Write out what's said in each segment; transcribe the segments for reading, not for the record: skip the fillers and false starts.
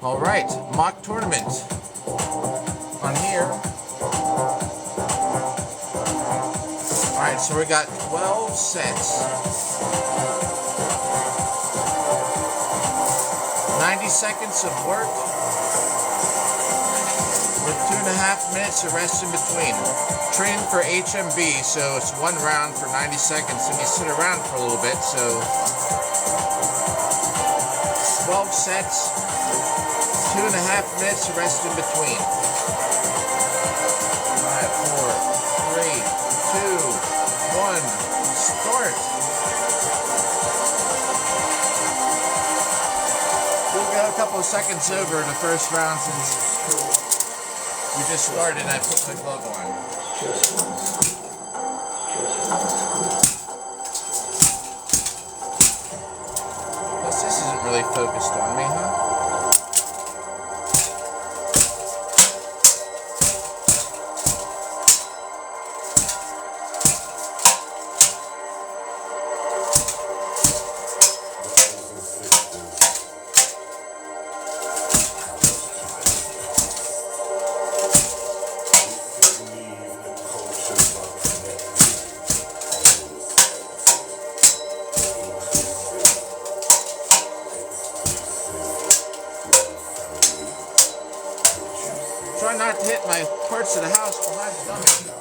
Alright, mock tournament on here. Alright, so we got 12 sets. 90 seconds of work with 2.5 minutes of rest in between. Training for HMB, so it's one round for 90 seconds and you sit around for a little bit, so 12 sets, 2.5 minutes of rest in between. 5, 4, 3, 2, 1, start. We'll go a couple of seconds over the first round since we just started and I put the glove on. Plus, this isn't really focused on me, huh? Try not to hit my parts of the house behind the dummy.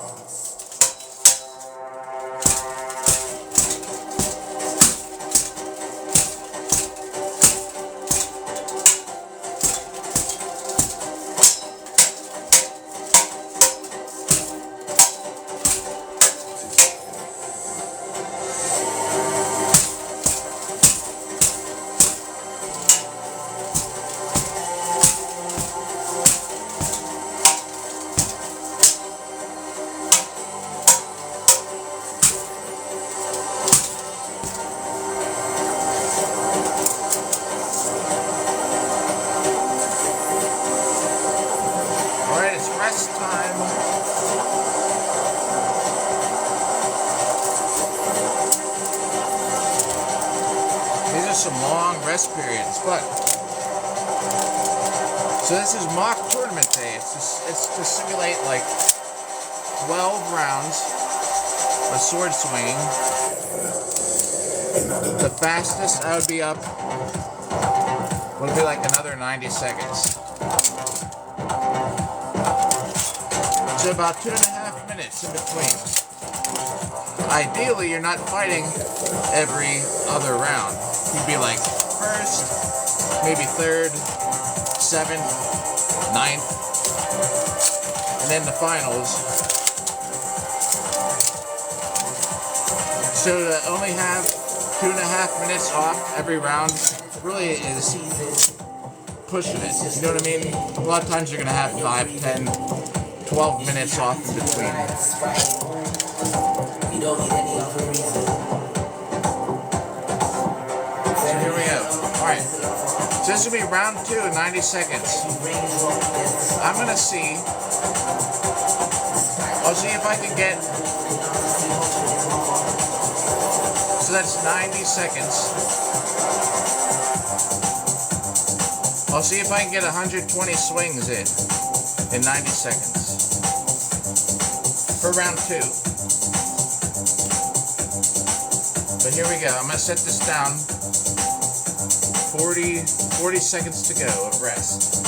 Rest time. These are some long rest periods, but so this is mock tournament day. It's to simulate like 12 rounds of sword swinging. The fastest I would be up would be like another 90 seconds. So about 2.5 minutes in between. Ideally, you're not fighting every other round. You'd be like first, maybe third, 7th, 9th, and then the finals. So to only have 2.5 minutes off every round really is pushing it. You know what I mean? A lot of times you're going to have 5, 10, 12 minutes off in between. So here we go. Alright. So this will be round 2 in 90 seconds. I'm going to see. I'll see if I can get. So that's 90 seconds. I'll see if I can get 120 swings in 90 seconds. For round 2. But here we go. I'm going to set this down. 40 seconds to go of rest.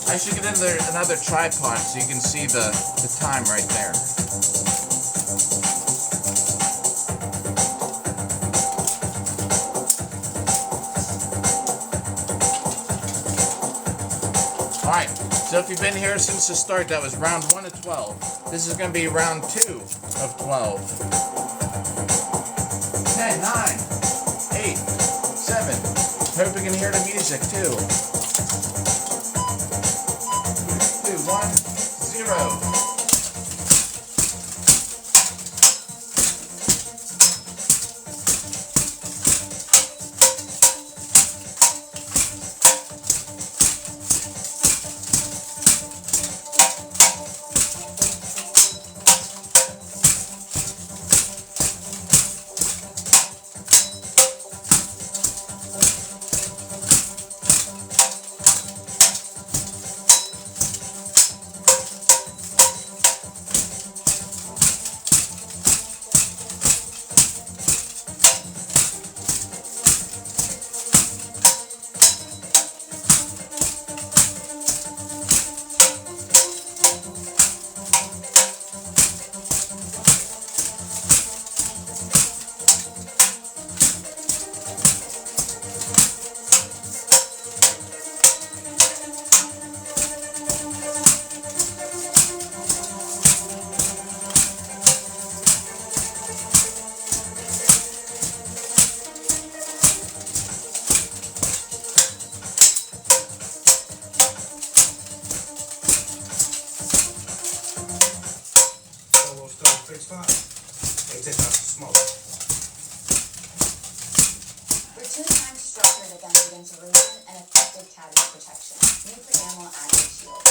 I should get another tripod so you can see the time right there. Alright, so if you've been here since the start, that was round 1 of 12. This is going to be round 2 of 12. 10, 9, 8, 7. Hope we can hear the music too. 2, 1, 0. We're 2 times structured against erosion and effective cabbage protection. New for animal active shield.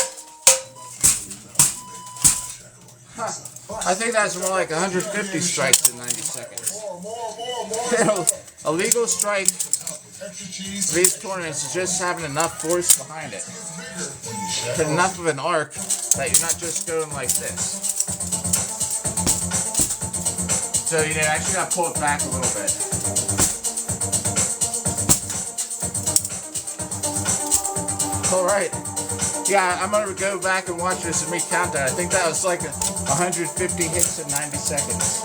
I think that's more like 150 strikes in 90 seconds. A legal strike for these tournaments is just having enough force behind it. And enough of an arc that you're not just going like this. So you actually got to pull it back a little bit. Alright. Yeah, I'm going to go back and watch this and recount that. I think that was like 150 hits in 90 seconds.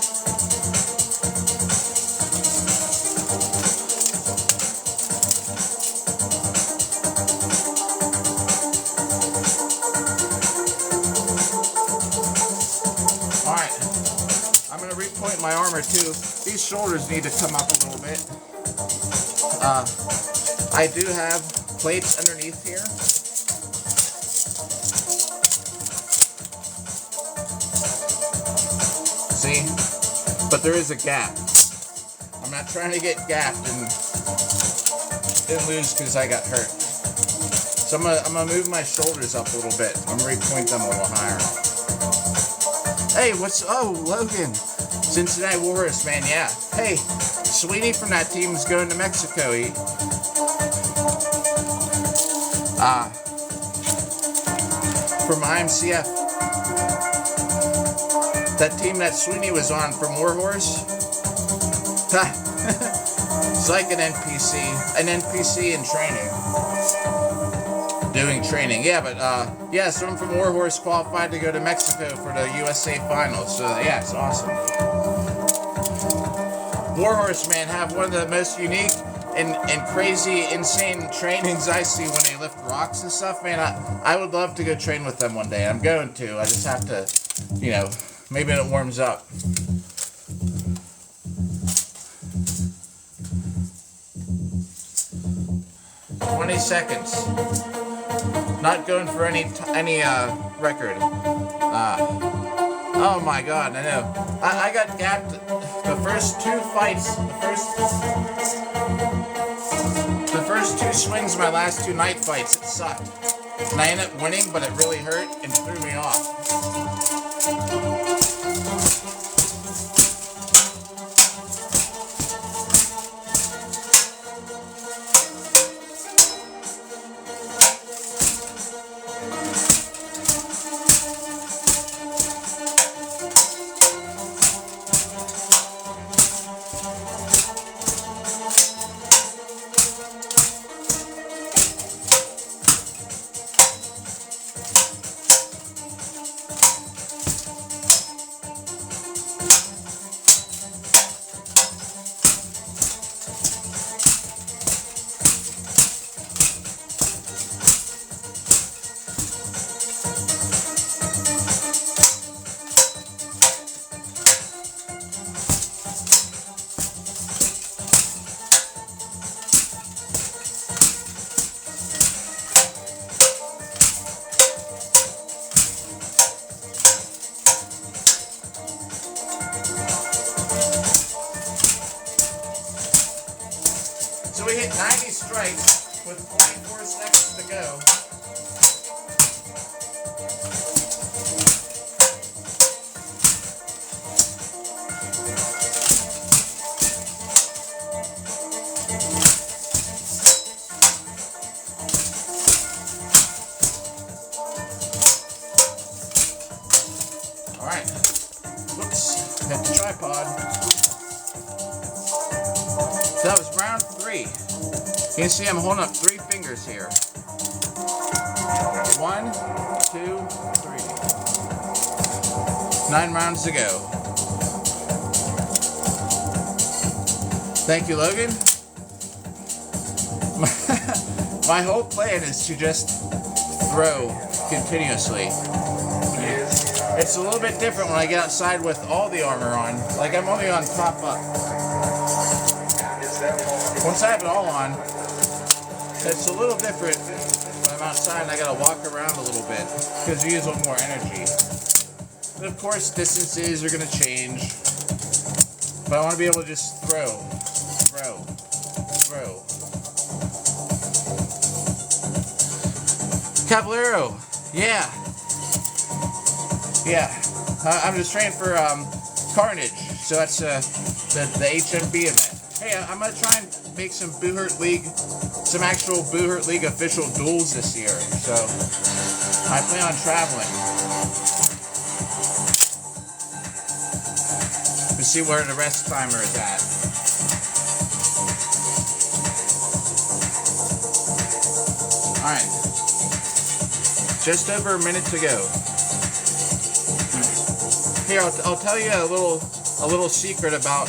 Alright. I'm going to repoint my armor too. These shoulders need to come up a little bit. I do have plates underneath here. See? But there is a gap. I'm not trying to get gapped and lose because I got hurt. So I'm gonna move my shoulders up a little bit. I'm gonna repoint them a little higher. Hey, Logan. Cincinnati Warhorse, man, yeah. Hey, Sweeney from that team is going to Mexico. From IMCF. That team that Sweeney was on from Warhorse. It's like an NPC in training. Doing training. Yeah, but, yeah, someone from Warhorse qualified to go to Mexico for the USA Finals. So, yeah, it's awesome. Warhorse, man, have one of the most unique and crazy, insane trainings I see when they lift rocks and stuff, man. I would love to go train with them one day. I'm going to. I just have to, maybe when it warms up. "20 seconds. Not going for any record. Oh my God, I know. I got gapped the first 2 fights. The first 2 swings of my last 2 night fights, it sucked. And I ended up winning, but it really hurt and threw me off. So we hit 90 strikes with 24 seconds to go. Alright. Whoops. Hit the tripod. So that was round 3. You can see I'm holding up 3 fingers here. 1, 2, 3. 9 rounds to go. Thank you, Logan. My whole plan is to just throw continuously. It's a little bit different when I get outside with all the armor on. Like, I'm only on top up. Once I have it all on, it's a little different when I'm outside and I gotta walk around a little bit because you use a little more energy. But of course, distances are gonna change. But I want to be able to just throw. Caballero, yeah. I'm just training for Carnage, so that's the HMB event. Hey, I'm gonna try and make some some actual Boo Hurt League official duels this year. So I plan on traveling to see where the rest timer is at. All right. Just over a minute to go. Here, I'll tell you a little secret about.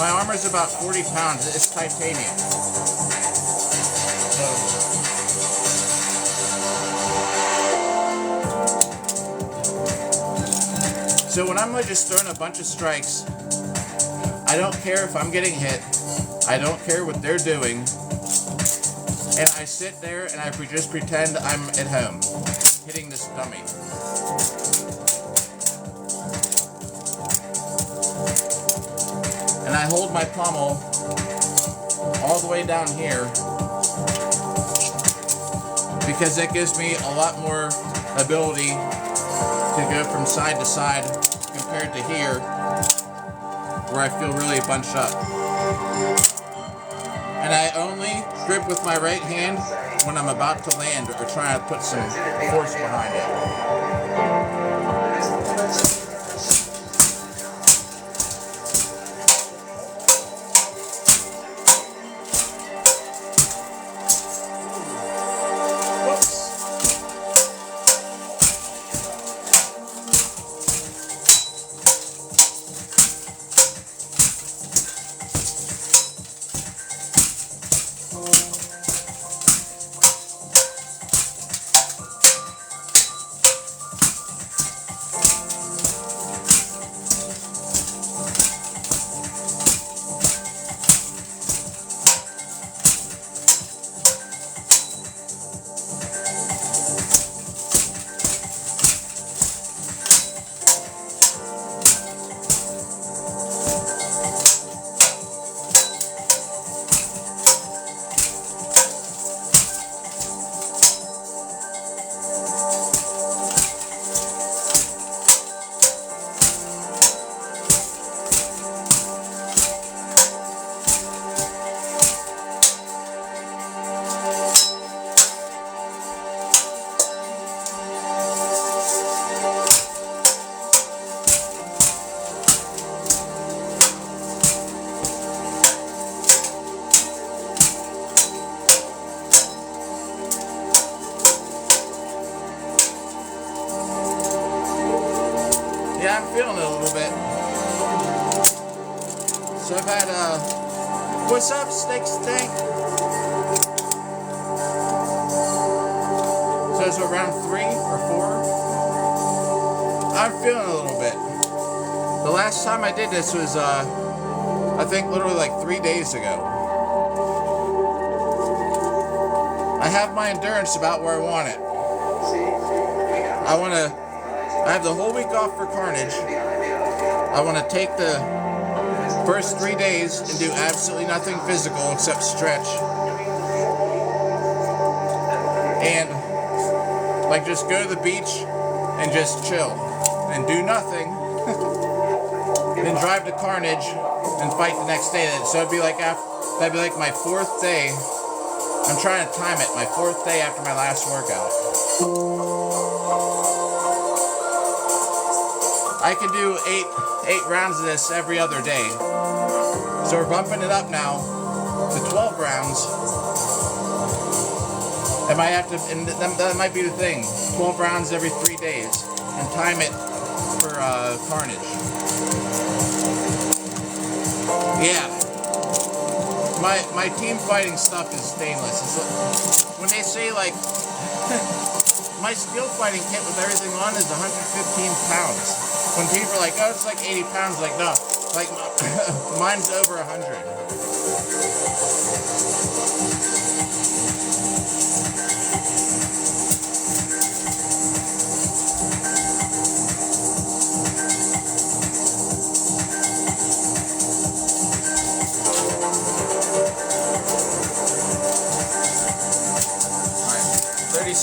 My armor's about 40 pounds. It's titanium. So when I'm just throwing a bunch of strikes, I don't care if I'm getting hit. I don't care what they're doing. And I sit there and I just pretend I'm at home, hitting this dummy. And I hold my pommel all the way down here because that gives me a lot more ability to go from side to side compared to here where I feel really bunched up. And I only grip with my right hand when I'm about to land or trying to put some force behind it. Yeah, I'm feeling it a little bit. So I've had, what's up, Steak Stank? So it's around 3 or 4. I'm feeling it a little bit. The last time I did this was, I think literally like 3 days ago. I have my endurance about where I want it. I have the whole week off for Carnage. I want to take the first 3 days and do absolutely nothing physical except stretch. And like just go to the beach and just chill and do nothing. Then drive to Carnage and fight the next day. So that'd be like my 4th day. I'm trying to time it, my 4th day after my last workout. I can do 8 rounds of this every other day. So we're bumping it up now to 12 rounds. I might have to, and that might be the thing, 12 rounds every 3 days, and time it for Carnage. Yeah. My team fighting stuff is stainless. It's like, when they say like, my skill fighting kit with everything on is 115 pounds. When people are like, oh, it's like 80 pounds, like, no, like, mine's over 100.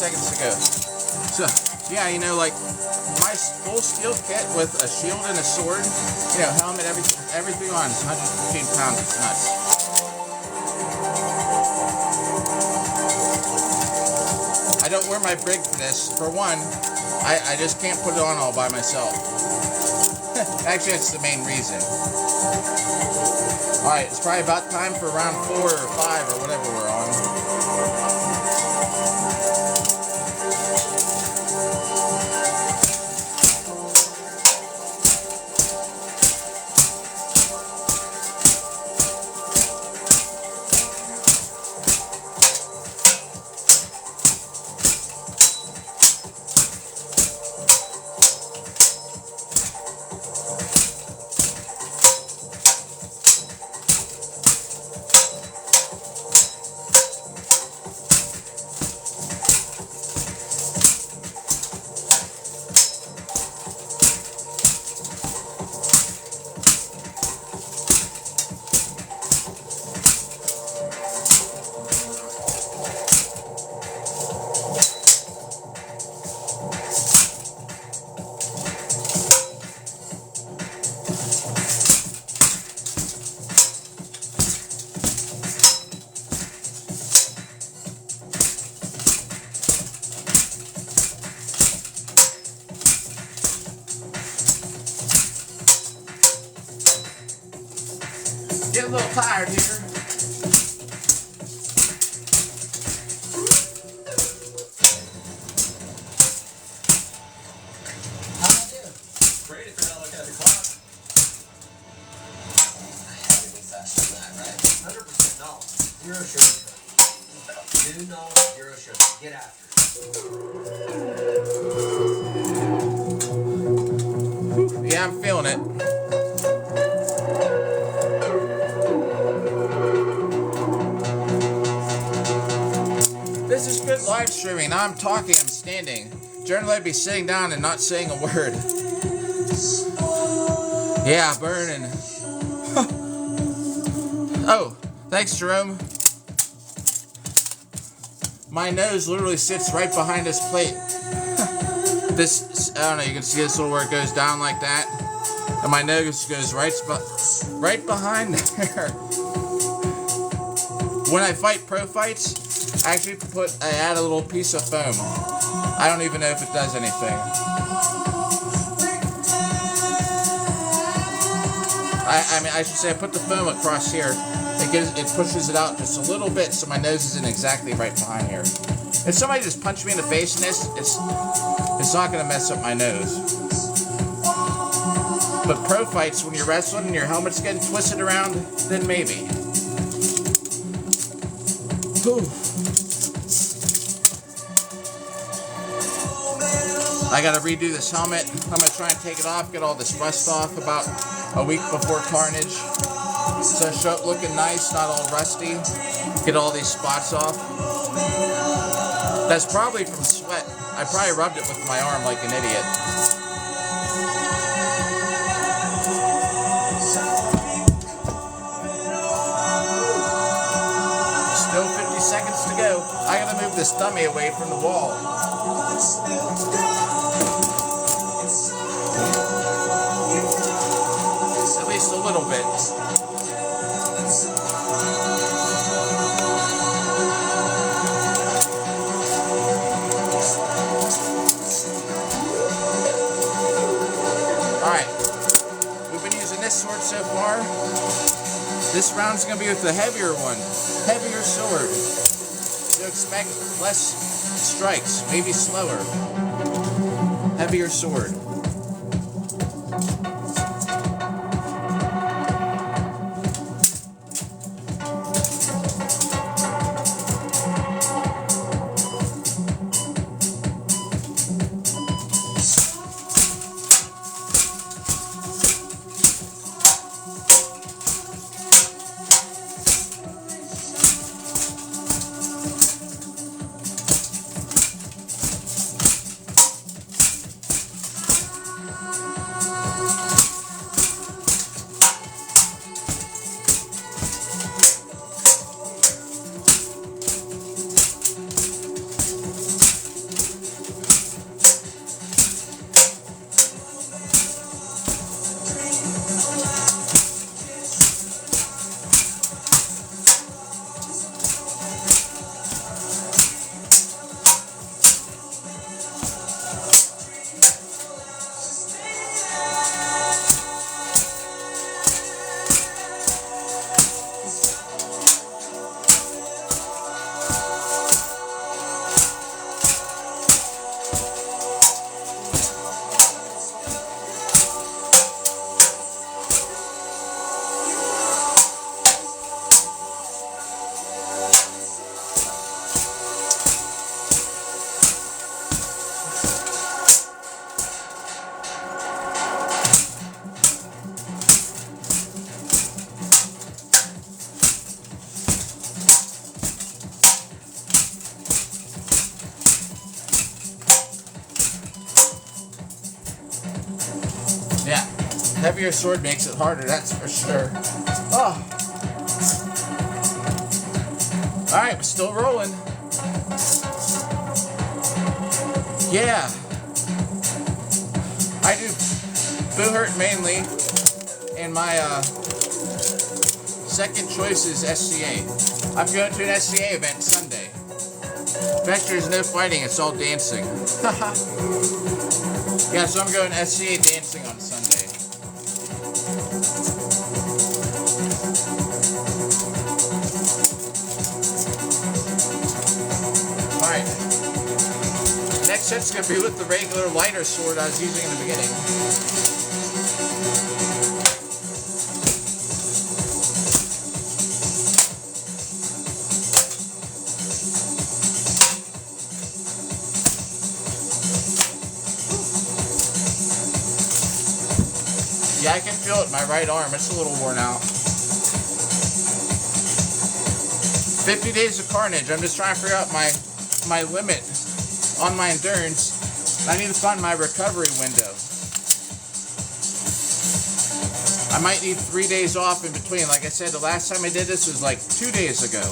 seconds to go. So, yeah, you know, like, my full steel kit with a shield and a sword, you know, helmet, everything on is 115 pounds. It's nuts. I don't wear my brig for this. For one, I just can't put it on all by myself. Actually, that's the main reason. Alright, it's probably about time for round 4 or 5 or whatever we're on. Get a little tired here. How do I do? Great if you're not looking at the clock. I have to be faster than that, right? 100% no. Zero sugar. Do no zero sugar. Get after it. Yeah, I'm feeling it. This is good live streaming. Now I'm talking, I'm standing. Generally I'd be sitting down and not saying a word. Yeah, burning. Oh, thanks, Jerome. My nose literally sits right behind this plate. This, I don't know, you can see this little where it goes down like that. And my nose goes right behind there. When I fight pro fights, I actually I add a little piece of foam. I don't even know if it does anything. I mean, I should say I put the foam across here. It pushes it out just a little bit so my nose isn't exactly right behind here. If somebody just punched me in the face in this, it's not going to mess up my nose. But pro fights, when you're wrestling and your helmet's getting twisted around, then maybe. Whew. I gotta redo this helmet. I'm gonna try and take it off, get all this rust off about a week before Carnage. So I show up looking nice, not all rusty. Get all these spots off. That's probably from sweat. I probably rubbed it with my arm like an idiot. Still 50 seconds to go. I gotta move this dummy away from the wall. At least a little bit. Alright. We've been using this sword so far. This round's gonna be with the heavier one. Heavier sword. So expect less strikes, maybe slower. Heavier sword. Heavier sword makes it harder, that's for sure. Oh. Alright, we're still rolling. Yeah. I do Boo Hurt mainly, and my second choice is SCA. I'm going to an SCA event Sunday. Fact, there's no fighting, it's all dancing. Yeah, so I'm going SCA dancing on Sunday. Alright. Next set's going to be with the regular lighter sword I was using in the beginning. Yeah, I can feel it in my right arm. It's a little worn out. 50 days of Carnage. I'm just trying to figure out my limit on my endurance. I need to find my recovery window. I might need 3 days off in between. Like I said, the last time I did this was like 2 days ago.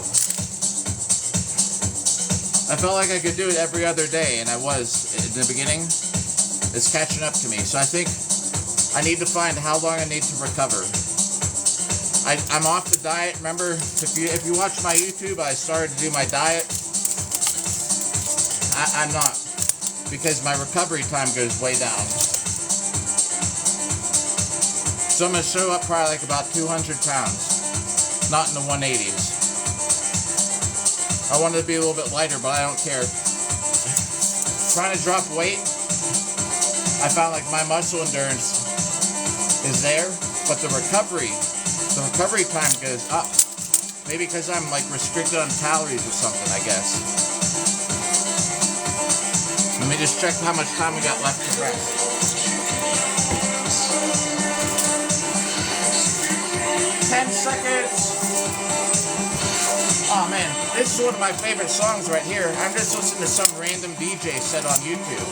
I felt like I could do it every other day, and I was in the beginning. It's catching up to me. So I think I need to find how long I need to recover. I'm off the diet. Remember, if you watch my YouTube, I started to do my diet. I'm not, because my recovery time goes way down. So I'm going to show up probably like about 200 pounds, not in the 180s. I wanted to be a little bit lighter, but I don't care. Trying to drop weight, I found like my muscle endurance is there, but the recovery time goes up. Maybe because I'm like restricted on calories or something, I guess. Let me just check how much time we got left to rest. 10 seconds. Oh man, this is one of my favorite songs right here. I'm just listening to some random DJ set on YouTube.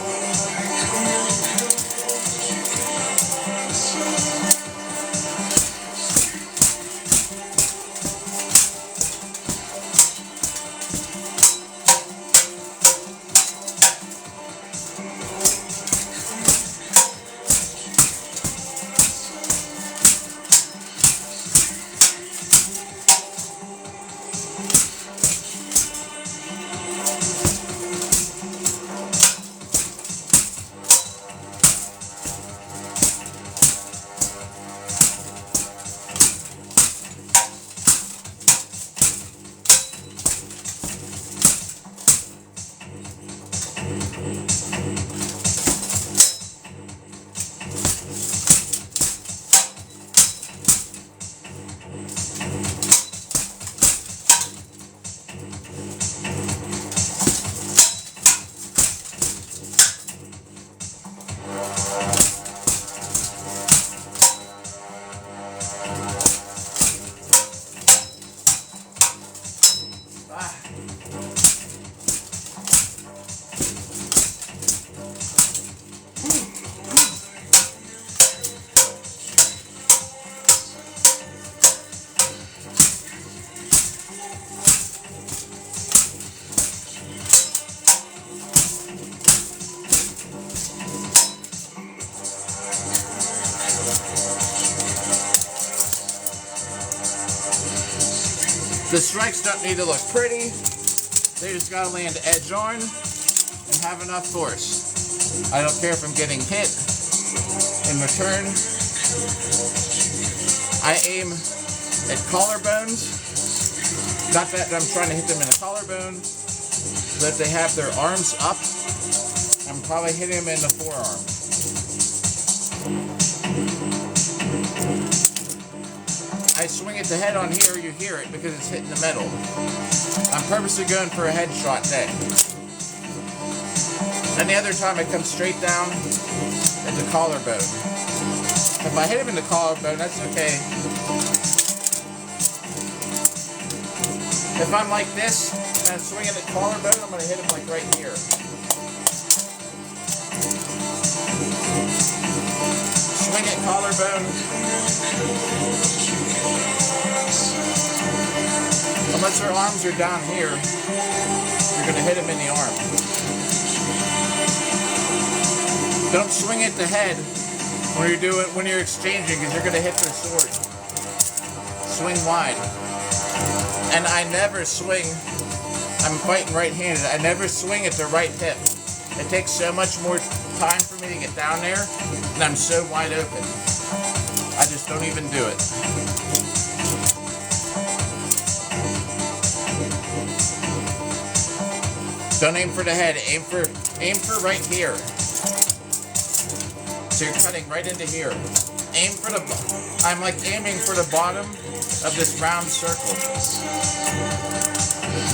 The strikes don't need to look pretty. They just gotta land edge on and have enough force. I don't care if I'm getting hit in return. I aim at collarbones. Not that I'm trying to hit them in the collarbone, but if they have their arms up, I'm probably hitting them in the forearm. I swing at the head on here, you hear it because it's hitting the metal. I'm purposely going for a headshot then. Then the other time it comes straight down at the collarbone. If I hit him in the collarbone, that's okay. If I'm like this, and I'm swinging at the collarbone, I'm going to hit him like right here. swing it collarbone. Unless their arms are down here, you're going to hit them in the arm. Don't swing at the head when you're exchanging, because you're going to hit their sword. Swing wide. And I never swing. I'm fighting right-handed. I never swing at the right hip. It takes so much more time for me to get down there, and I'm so wide open. I just don't even do it. Don't aim for the head. Aim for right here. So you're cutting right into here. Aim for the. I'm like aiming for the bottom of this round circle,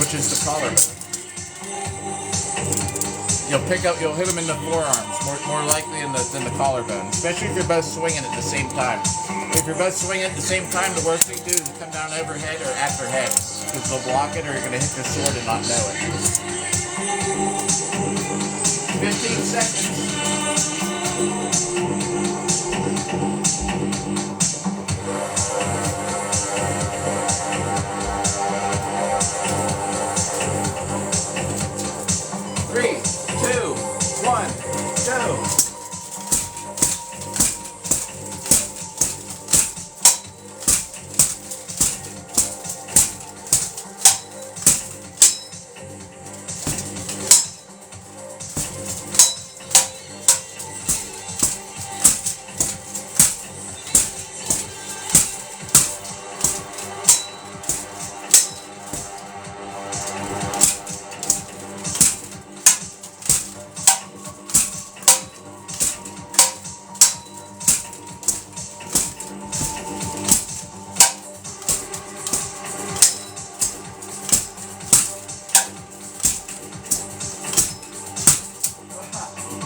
which is the collarbone. You'll hit them in the forearms more likely than the collarbone, especially if you're both swinging at the same time. If you're both swinging at the same time, the worst thing to do is come down overhead or at their head, because they'll block it or you're going to hit their sword and not know it. 15 seconds.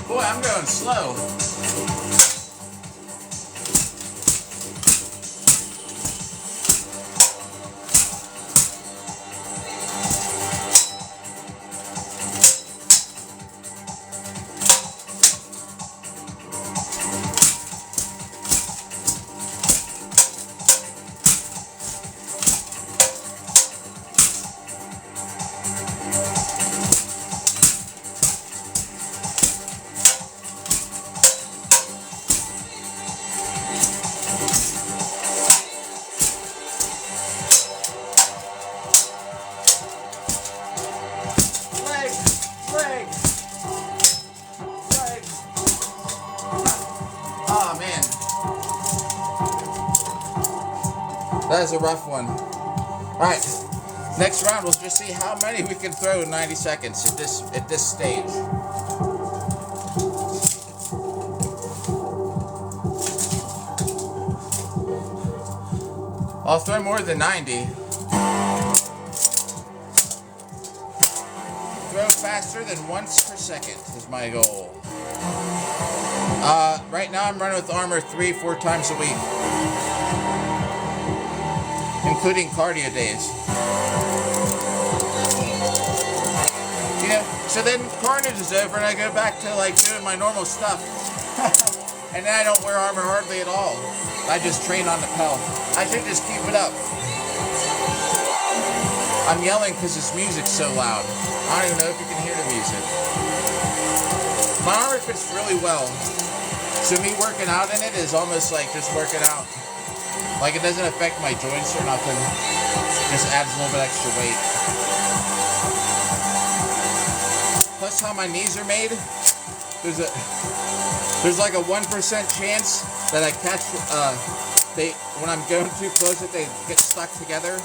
Boy, I'm going slow. Oh man, that is a rough one. Alright, next round we'll just see how many we can throw in 90 seconds at this stage. I'll throw more than 90. Throw faster than once per second is my goal. Right now I'm running with armor 3-4 times a week, including cardio days. You know, so then Carnage is over and I go back to like doing my normal stuff. And then I don't wear armor hardly at all. I just train on the Pel. I should just keep it up. I'm yelling because this music's so loud. I don't even know if you can hear the music. My armor fits really well. So me working out in it is almost like just working out. Like it doesn't affect my joints or nothing. Just adds a little bit extra weight. Plus how my knees are made, there's like a 1% chance that I catch, when I'm going too close that they get stuck together.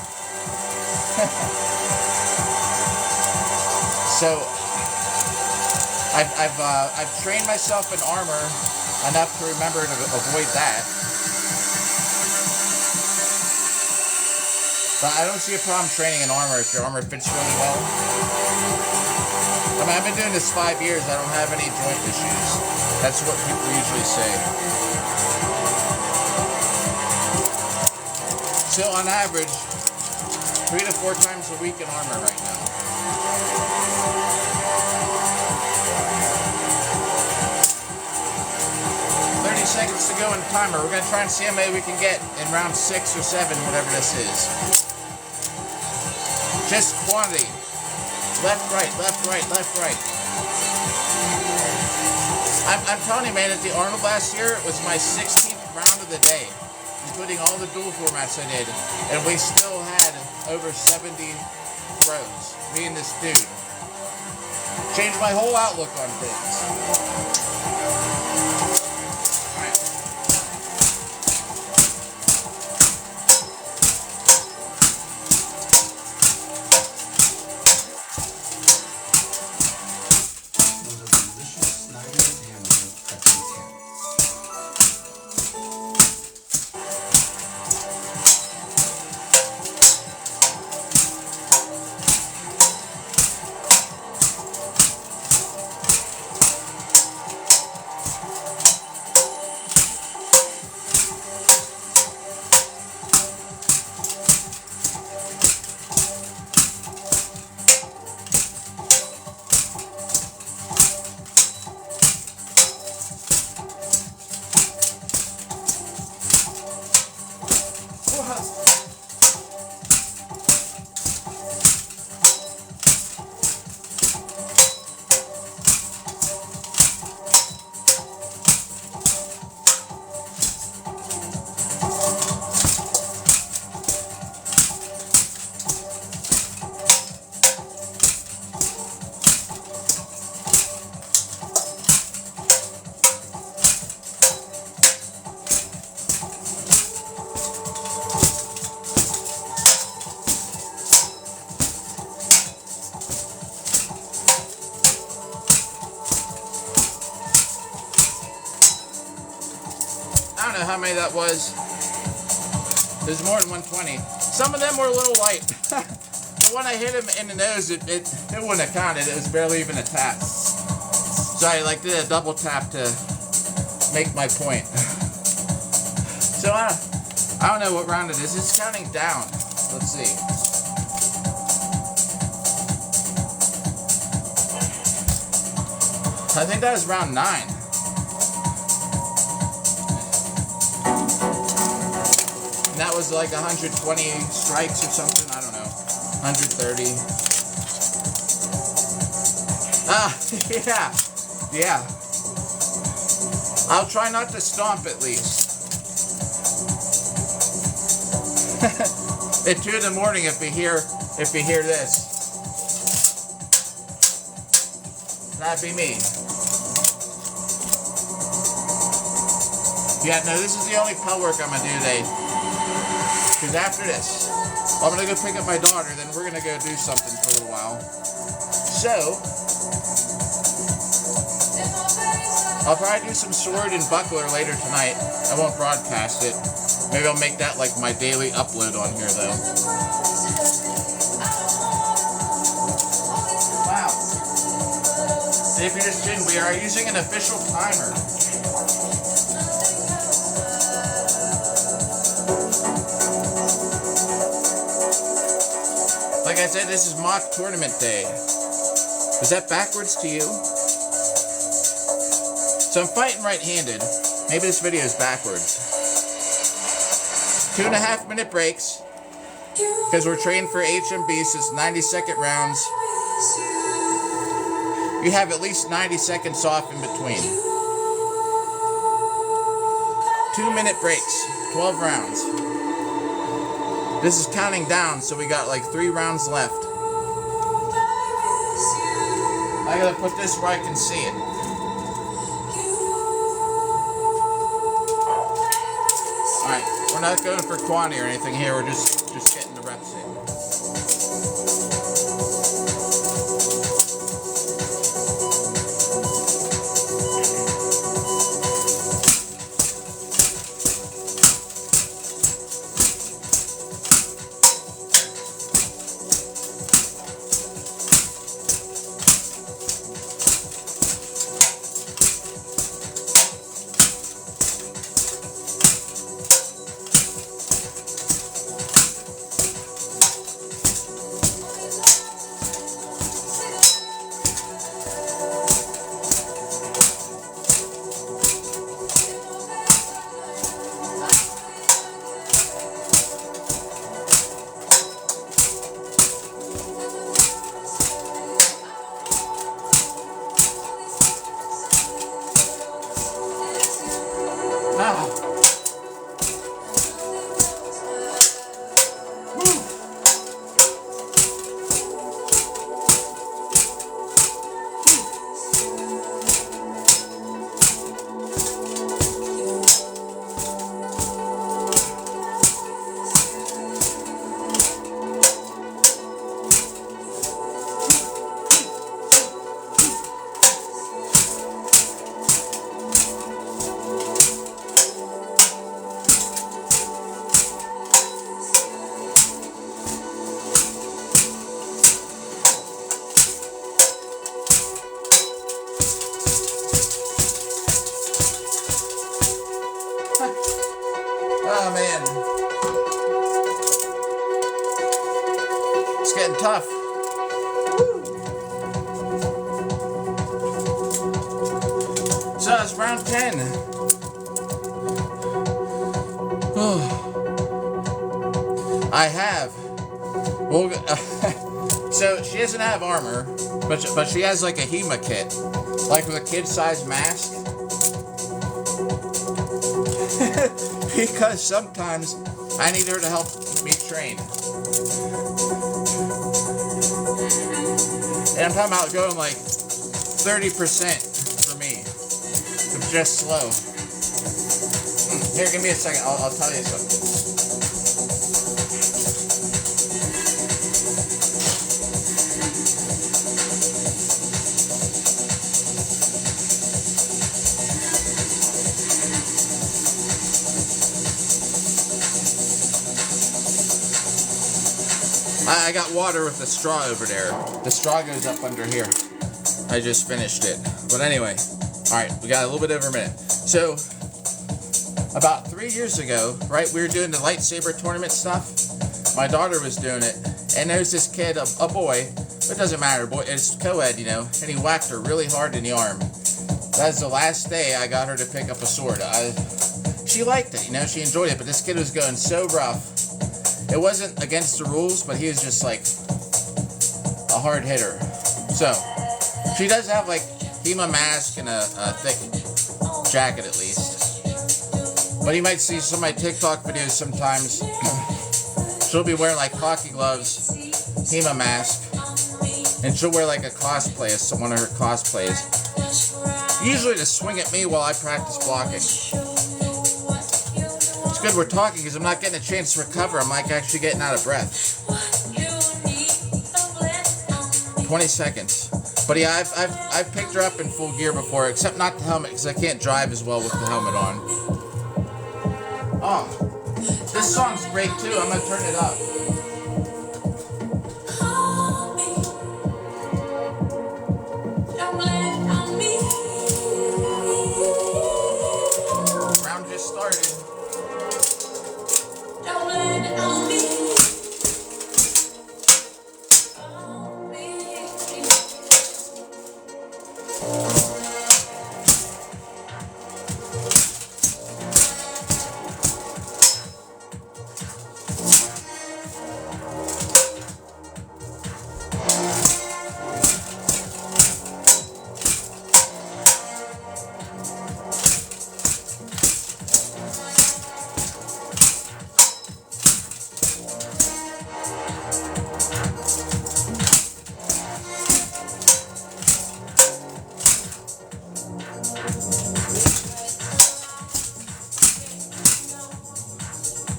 So I've trained myself in armor enough to remember to avoid that. But I don't see a problem training in armor if your armor fits really well. I mean, I've been doing this 5 years. I don't have any joint issues. That's what people usually say. So on average, 3 to 4 times a week in armor right now. seconds to go in the timer. We're gonna try and see how many we can get in round 6 or 7, whatever this is. Just quantity. Left, right, left, right, left, right. I'm telling you, man, at the Arnold last year, it was my 16th round of the day, including all the dual formats I did, and we still had over 70 throws. Me and this dude. Changed my whole outlook on things. I don't know how many that was. There's more than 120. Some of them were a little light. The one I hit him in the nose, it wouldn't have counted. It was barely even a tap. So I did a double tap to make my point. So I don't know what round it is. It's counting down. Let's see. I think that was round 9. And that was like 120 strikes or something, I don't know. 130. Ah, yeah. I'll try not to stomp at least. At 2 in the morning if you hear this. That'd be me. Yeah, no, this is the only pel work I'm gonna do today. Because after this, I'm going to go pick up my daughter, then we're going to go do something for a little while. So, I'll probably do some sword and buckler later tonight. I won't broadcast it. Maybe I'll make that like my daily upload on here, though. Wow. If you're just kidding, we are using an official timer. Like I said, this is mock tournament day. Is that backwards to you? So I'm fighting right-handed. Maybe this video is backwards. 2.5 minute breaks. Because we're trained for HMB, so it's 90-second rounds. You have at least 90 seconds off in between. 2-minute breaks. 12 rounds. This is counting down, so we got like 3 rounds left. I gotta put this where I can see it. Alright, we're not going for quantity or anything here, we're just getting the reps in. Oh man. It's getting tough. So it's round 10. I have. Well, so she doesn't have armor, but she has like a HEMA kit, like with a kid-sized mask. Because sometimes I need her to help me train. And I'm talking about going like 30% for me. It's just slow. Here, give me a second. I'll tell you something. I got water with the straw over there. The straw goes up under here. I just finished it. But anyway, alright, we got a little bit over a minute. So, about 3 years ago, right, we were doing the lightsaber tournament stuff. My daughter was doing it, and there's this kid, a boy, it doesn't matter, boy, it's co-ed, you know, and he whacked her really hard in the arm. That was the last day I got her to pick up a sword. She liked it, you know, she enjoyed it, but this kid was going so rough. It wasn't against the rules, but he was just like a hard hitter. So, she does have like HEMA mask and a thick jacket at least. But you might see some of my TikTok videos sometimes. She'll be wearing like hockey gloves, HEMA mask, and she'll wear like a cosplay as one of her cosplays. Usually to swing at me while I practice blocking. It's good we're talking because I'm not getting a chance to recover. I'm like actually getting out of breath. 20 seconds. But yeah, I've picked her up in full gear before, except not the helmet because I can't drive as well with the helmet on. Oh, this song's great too. I'm gonna turn it up. Round just started.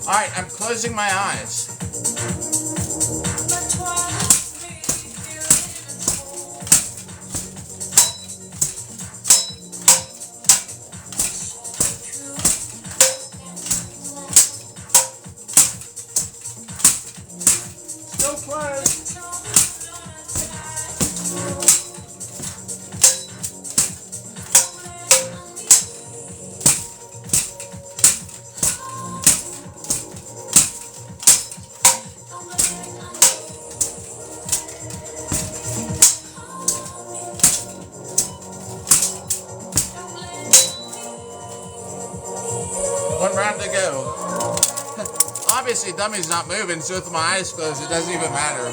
Alright, I'm closing my eyes. Still closed. One round to go. Obviously, dummy's not moving, so with my eyes closed, it doesn't even matter.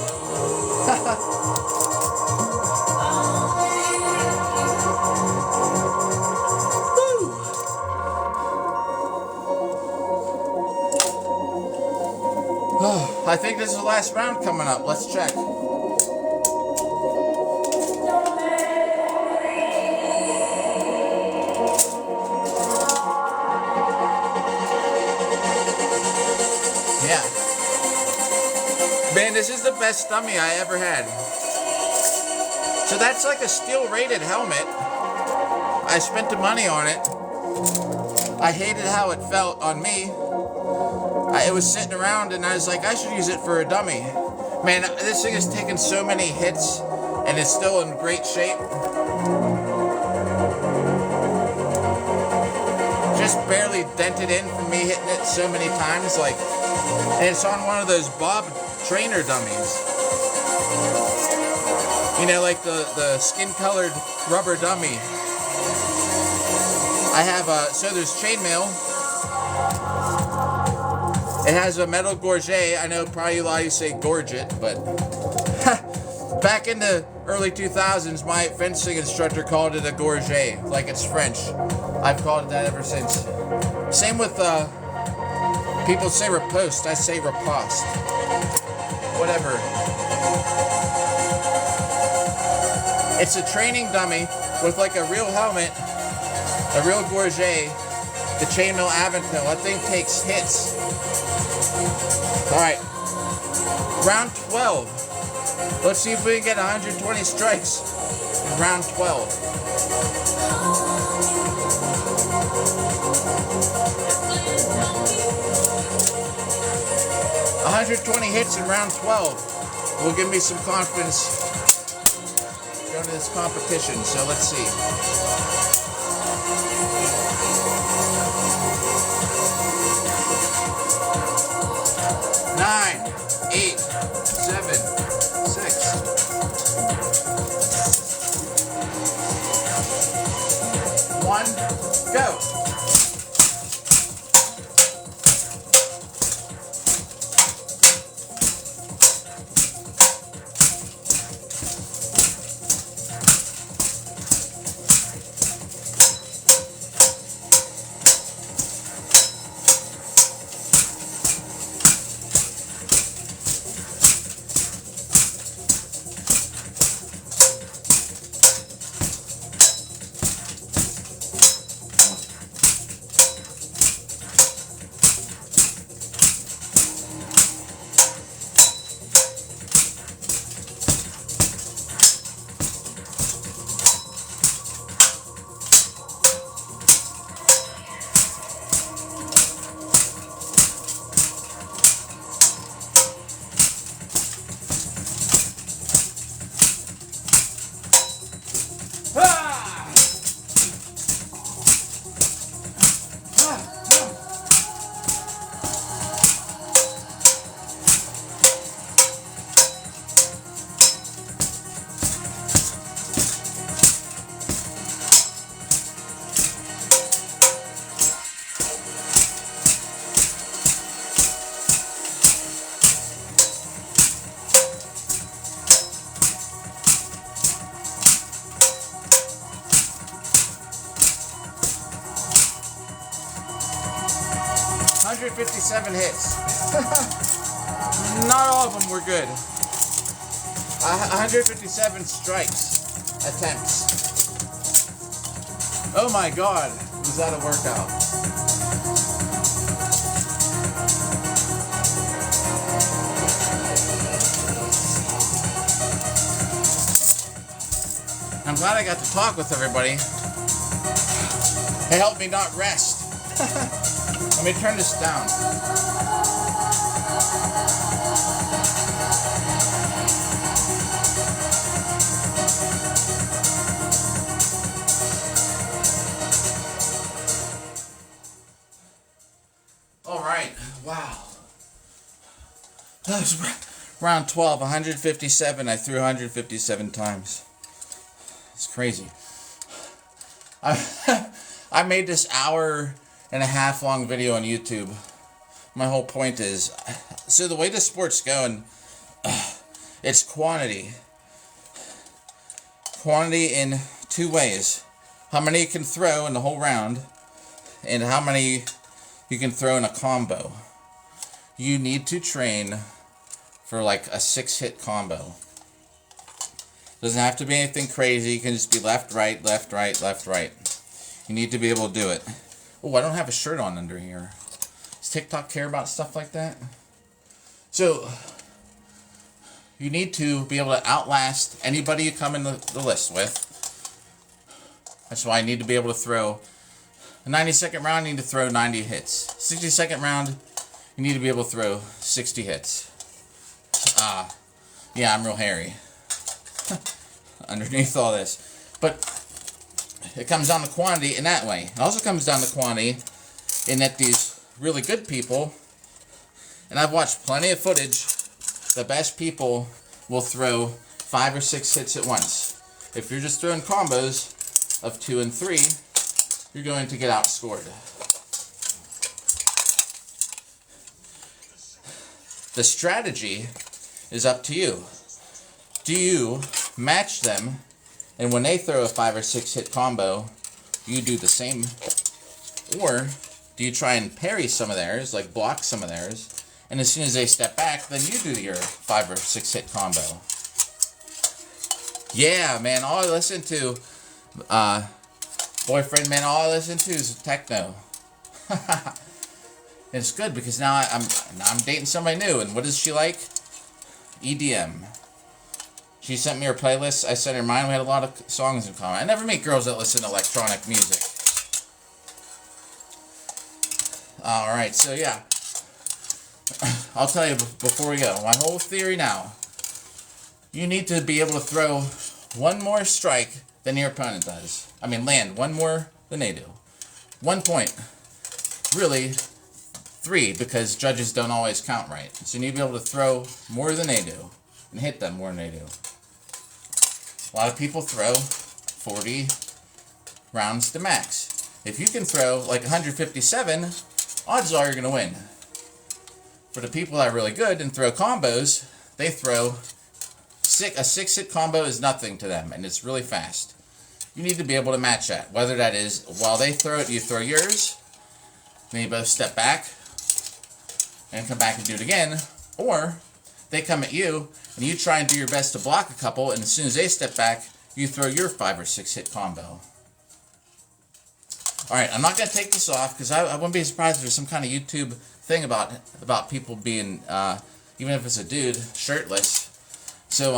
I think this is the last round coming up. Let's check. Yeah. Man, this is the best dummy I ever had. So that's like a steel rated helmet. I spent the money on it. I hated how it felt on me. It was sitting around and I was like, I should use it for a dummy. Man, this thing has taken so many hits and it's still in great shape. just barely dented in from me hitting it so many times. Like, and it's on one of those Bob trainer dummies. You know, like the skin-colored rubber dummy. I have so there's chainmail. It has a metal gorget. I know probably a lot of you say gorget, but back in the early 2000s, my fencing instructor called it a gorget, like it's French. I've called it that ever since. Same with people say riposte. I say riposte. Whatever. It's a training dummy with like a real helmet, a real gorget, the chainmail Aventil. That thing takes hits. Alright, round 12. Let's see if we can get 120 strikes in round 12. $120 hits in round 12 will give me some confidence going to this competition, so let's see. 9, 8, 7, 6. 1, go. $157 hits. Not all of them were good. 157 strikes attempts. Oh my God, was that a workout? I'm glad I got to talk with everybody. It helped me not rest. Let me turn this down. All right. Wow. That was round 12, 157. I threw 157 times. It's crazy. I made this hour and a half long video on YouTube. My whole point is, so the way the sport's going, it's quantity. Quantity in two ways. How many you can throw in the whole round, and how many you can throw in a combo. You need to train for like a 6-hit combo. Doesn't have to be anything crazy. You can just be left, right, left, right, left, right. You need to be able to do it. Oh, I don't have a shirt on under here. Does TikTok care about stuff like that? So, you need to be able to outlast anybody you come in the list with. That's why I need to be able to throw a 90-second round. You need to throw 90 hits. 60-second round, you need to be able to throw 60 hits. Yeah, I'm real hairy underneath all this. But it comes down to quantity in that way. It also comes down to quantity in that these really good people, and I've watched plenty of footage, the best people will throw 5 or 6 hits at once. If you're just throwing combos of 2 and 3, you're going to get outscored. The strategy is up to you. Do you match them, and when they throw a 5 or 6 hit combo, you do the same? Or do you try and parry some of theirs, like block some of theirs, and as soon as they step back, then you do your 5 or 6 hit combo? Yeah, man, all I listen to, boyfriend, man, all I listen to is techno. It's good because now I'm dating somebody new, and what does she like? EDM. She sent me her playlist. I sent her mine. We had a lot of songs in common. I never meet girls that listen to electronic music. All right, so yeah, I'll tell you before we go. My whole theory now: you need to be able to throw one more strike than your opponent does. I mean, land one more than they do. 1 point. Really. 3, because judges don't always count right. So you need to be able to throw more than they do and hit them more than they do. A lot of people throw 40 rounds to max. If you can throw like 157, odds are you're going to win. For the people that are really good and throw combos, they throw a 6-hit combo is nothing to them, and it's really fast. You need to be able to match that. Whether that is while they throw it, you throw yours, then you both step back and come back and do it again, or they come at you and you try and do your best to block a couple, and as soon as they step back, you throw your 5 or 6 hit combo. Alright, I'm not going to take this off because I wouldn't be surprised if there's some kind of YouTube thing about people being, even if it's a dude, shirtless. So,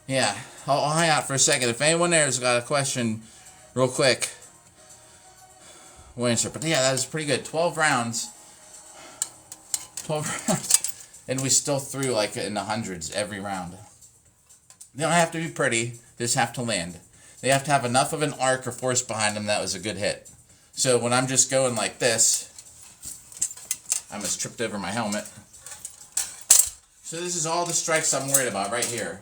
yeah, I'll hang out for a second. If anyone there has got a question, real quick, we'll answer. But yeah, that was pretty good. 12 rounds. 12 rounds, and we still threw like in the hundreds every round. They don't have to be pretty, they just have to land. They have to have enough of an arc or force behind them that was a good hit. So when I'm just going like this, I almost tripped over my helmet. So this is all the strikes I'm worried about right here.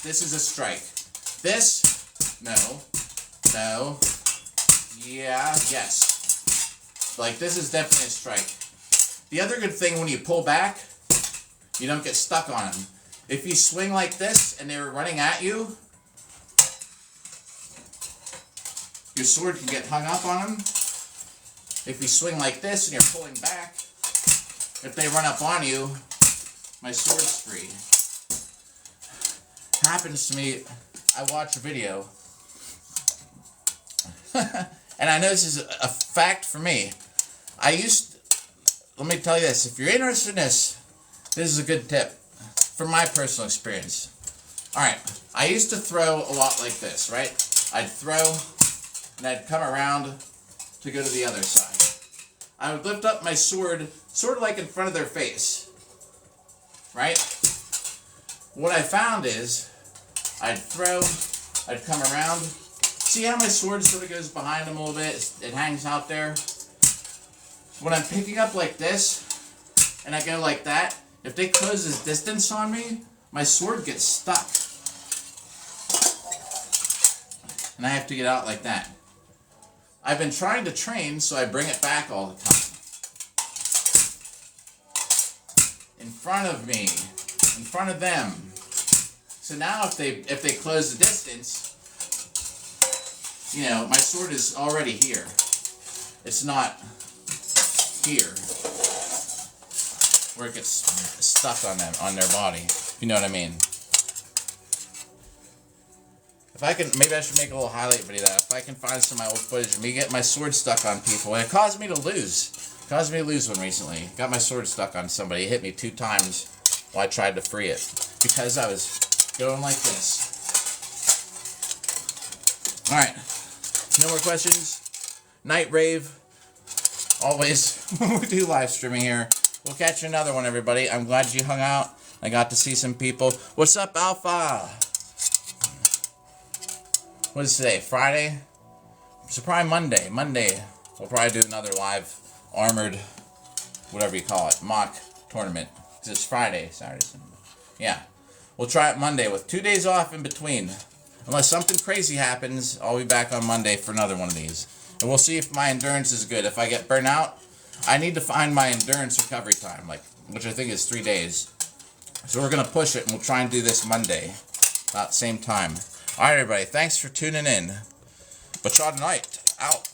This is a strike. This, no, yeah, yes. Like this is definitely a strike. The other good thing when you pull back, you don't get stuck on them. If you swing like this and they were running at you, your sword can get hung up on them. If you swing like this and you're pulling back, if they run up on you, my sword's free. Happens to me, I watch a video, and I know this is a fact for me. Let me tell you this, if you're interested in this is a good tip from my personal experience. Alright, I used to throw a lot like this, right? I'd throw, and I'd come around to go to the other side. I would lift up my sword, sort of like in front of their face, right? What I found is, I'd throw, I'd come around, see how my sword sort of goes behind them a little bit, it hangs out there? When I'm picking up like this, and I go like that, if they close this distance on me, my sword gets stuck. And I have to get out like that. I've been trying to train so I bring it back all the time. In front of me, in front of them. So now if they close the distance, you know, my sword is already here. It's not here where it gets stuck on them, on their body, if you know what I mean. If I can, maybe I should make a little highlight video of that. If I can find some of my old footage of me getting my sword stuck on people, and it caused me to lose. It caused me to lose one recently. Got my sword stuck on somebody. It hit me 2 times while I tried to free it because I was going like this. All right, no more questions. Night rave. Always, we do live streaming here. We'll catch you another one, everybody. I'm glad you hung out. I got to see some people. What's up, Alpha? What is today? Friday? So probably Monday. Monday. we'll probably do another live armored, whatever you call it, mock tournament. It's Friday, Saturday, Sunday. Yeah. We'll try it Monday with 2 days off in between. Unless something crazy happens, I'll be back on Monday for another one of these. And we'll see if my endurance is good. If I get burnt out, I need to find my endurance recovery time, which I think is 3 days. So we're going to push it, and we'll try and do this Monday. About the same time. Alright, everybody. Thanks for tuning in. But y'all tonight, out.